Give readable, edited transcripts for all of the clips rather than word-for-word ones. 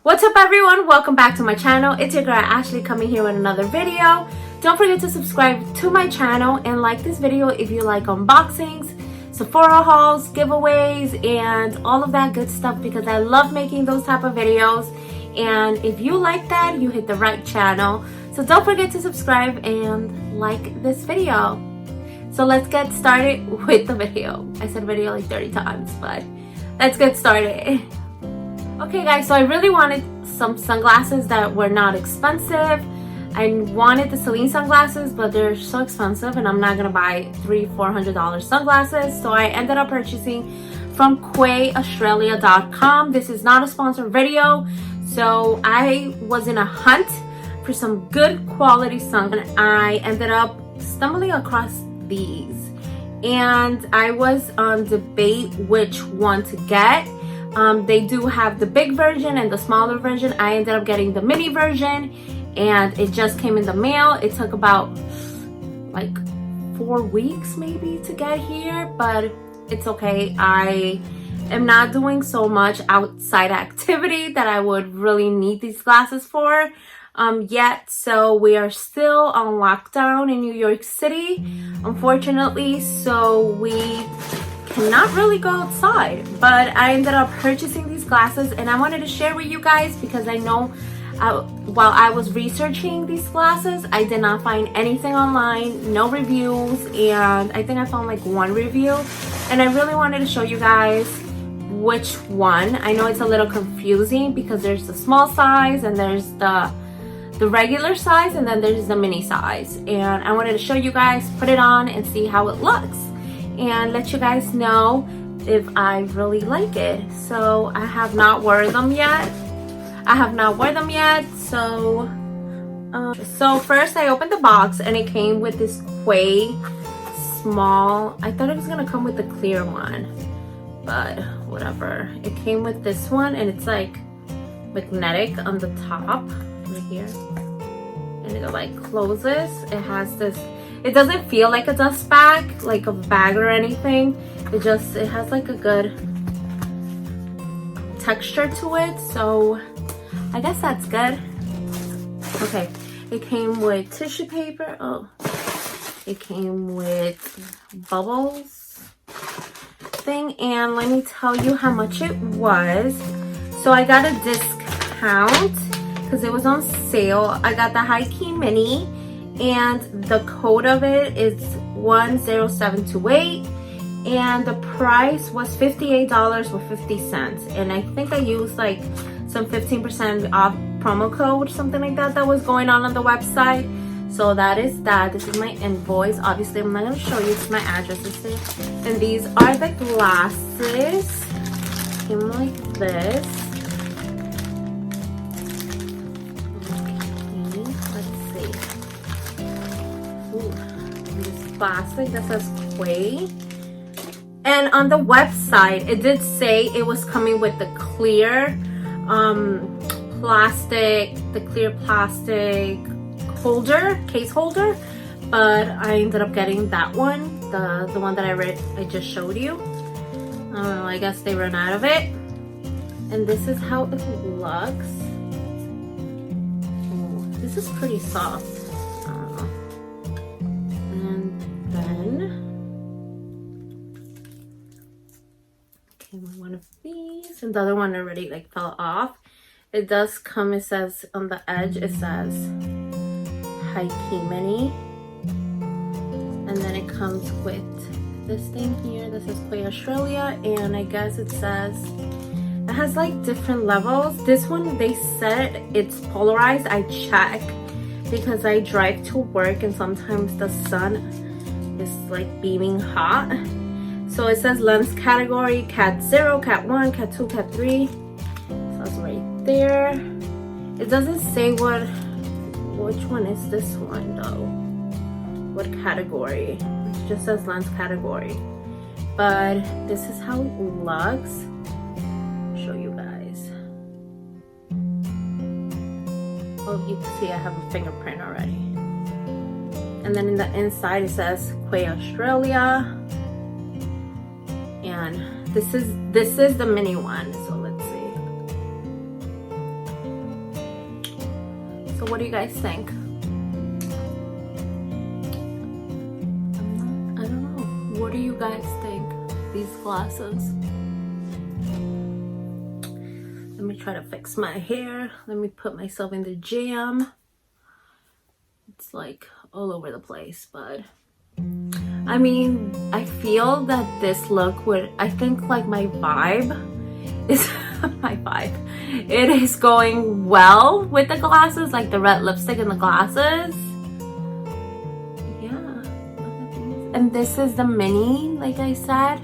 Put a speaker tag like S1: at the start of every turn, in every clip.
S1: What's up everyone? Welcome back to my channel. It's your girl Ashley coming here with another video. Don't forget to subscribe to my channel and like this video if you like unboxings, Sephora hauls, giveaways, and all of that good stuff because I love making those type of videos. And if you like that, you hit the right channel. So don't forget to subscribe and like this video. So let's get started with the video. I said video like 30 times, but let's get started. Okay guys, so I really wanted some sunglasses that were not expensive. I wanted the Celine sunglasses, but they're so expensive and I'm not gonna buy $300-400 sunglasses. So I ended up purchasing from QuayAustralia.com. This is not a sponsored video. So I was in a hunt for some good quality sunglasses. I ended up stumbling across these. And I was on debate which one to get. They do have the big version and the smaller version. I ended up getting the mini version and it just came in the mail. It took about like 4 weeks maybe to get here, but it's okay. I am not doing so much outside activity that I would really need these glasses for yet. So we are still on lockdown in New York City, unfortunately. So we cannot really go outside, but I ended up purchasing these glasses and I wanted to share with you guys because I know while I was researching these glasses, I did not find anything online, no reviews, and I think I found like one review, and I really wanted to show you guys which one. I know it's a little confusing because there's the small size and there's the regular size and then there's the mini size, and I wanted to show you guys, put it on and see how it looks and let you guys know if I really like it. So I have not worn them yet. So first I opened the box and it came with this Quay small. I thought it was gonna come with the clear one, but whatever. It came with this one and it's like magnetic on the top right here, and it like closes. It has this, it doesn't feel like a dust bag, like a bag or anything. It has like a good texture to it, so I guess that's good. Okay, it came with tissue paper. Oh, it came with bubbles thing, and let me tell you how much it was. So I got a discount because it was on sale. I got the HighKey mini and the code of it is 10728 and the price was $58.50, and I think I used like some 15% off promo code, something like that was going on the website. So that is that. This is my invoice. Obviously I'm not going to show you, it's my address. And these are the glasses. Came like this. Plastic that says Quay, and on the website it did say it was coming with the clear plastic holder, case holder, but I ended up getting that one, the one that I just showed you. I don't know, I guess they ran out of it. And this is how it looks. Ooh, this is pretty soft. One of these, and the other one already like fell off. It does come, it says on the edge, it says HighKey mini, and then it comes with this thing here that says Quay Australia, and I guess it says it has like different levels. This one, they said it's polarized. I check because I drive to work and sometimes the sun is like beaming hot. So it says lens category, Cat 0, Cat 1, Cat 2, Cat 3. So that's right there. It doesn't say which one is this one though. What category? It just says lens category. But this is how it looks. I'll show you guys. Oh, you can see I have a fingerprint already. And then in the inside it says Quay Australia. And this is the mini one, so let's see. So what do you guys think? I don't know. What do you guys think? These glasses. Let me try to fix my hair. Let me put myself in the jam. It's like all over the place, but I mean, I feel that this look would, I think like my vibe is my vibe. It is going well with the glasses, like the red lipstick and the glasses. Yeah, look at these. And this is the mini, like I said.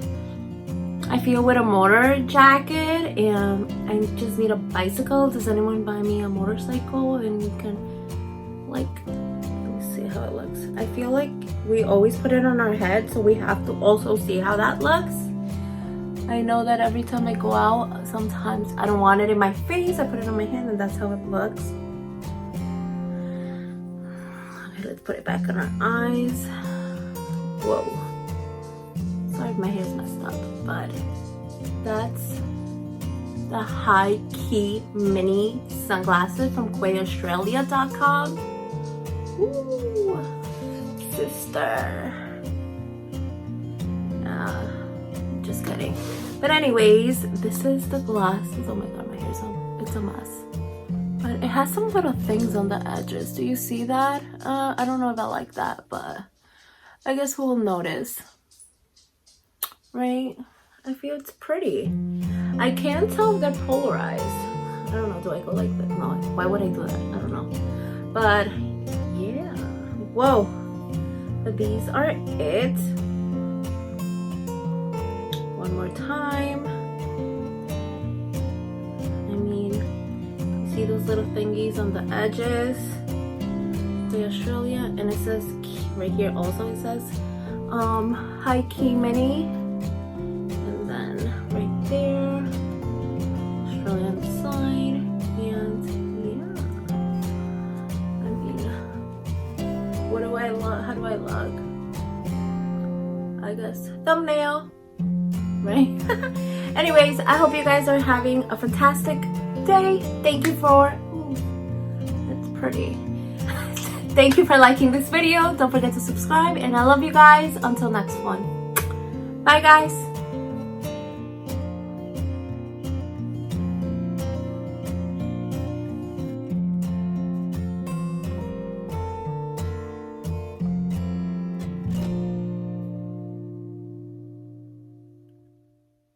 S1: I feel with a motor jacket, and I just need a bicycle. Does anyone buy me a motorcycle? And we can, like, let me see how it looks. I feel like we always put it on our head, so we have to also see how that looks. I know that every time I go out, sometimes I don't want it in my face. I put it on my hand, and that's how it looks. Okay, let's put it back on our eyes. Whoa. Sorry if my hair's messed up, but that's the HighKey mini sunglasses from QuayAustralia.com. Ooh, sister. Just kidding. But anyways, this is the glasses. Oh my god, my hair's it's a mess. But it has some little things on the edges. Do you see that? I don't know if I like that, but I guess we'll notice. Right? I feel it's pretty. I can't tell if they're polarized. I don't know. Do I go like that? No. Why would I do that? I don't know. But yeah. Whoa. But these are it. One more time. I mean, see those little thingies on the edges? The Australia, and it says right here also. It says HighKey mini. There, Australia on the side, and yeah. I mean, what do I look? How do I look? I guess thumbnail, right? Anyways, I hope you guys are having a fantastic day. Thank you for. Ooh, that's pretty. Thank you for liking this video. Don't forget to subscribe, and I love you guys. Until next one. Bye, guys.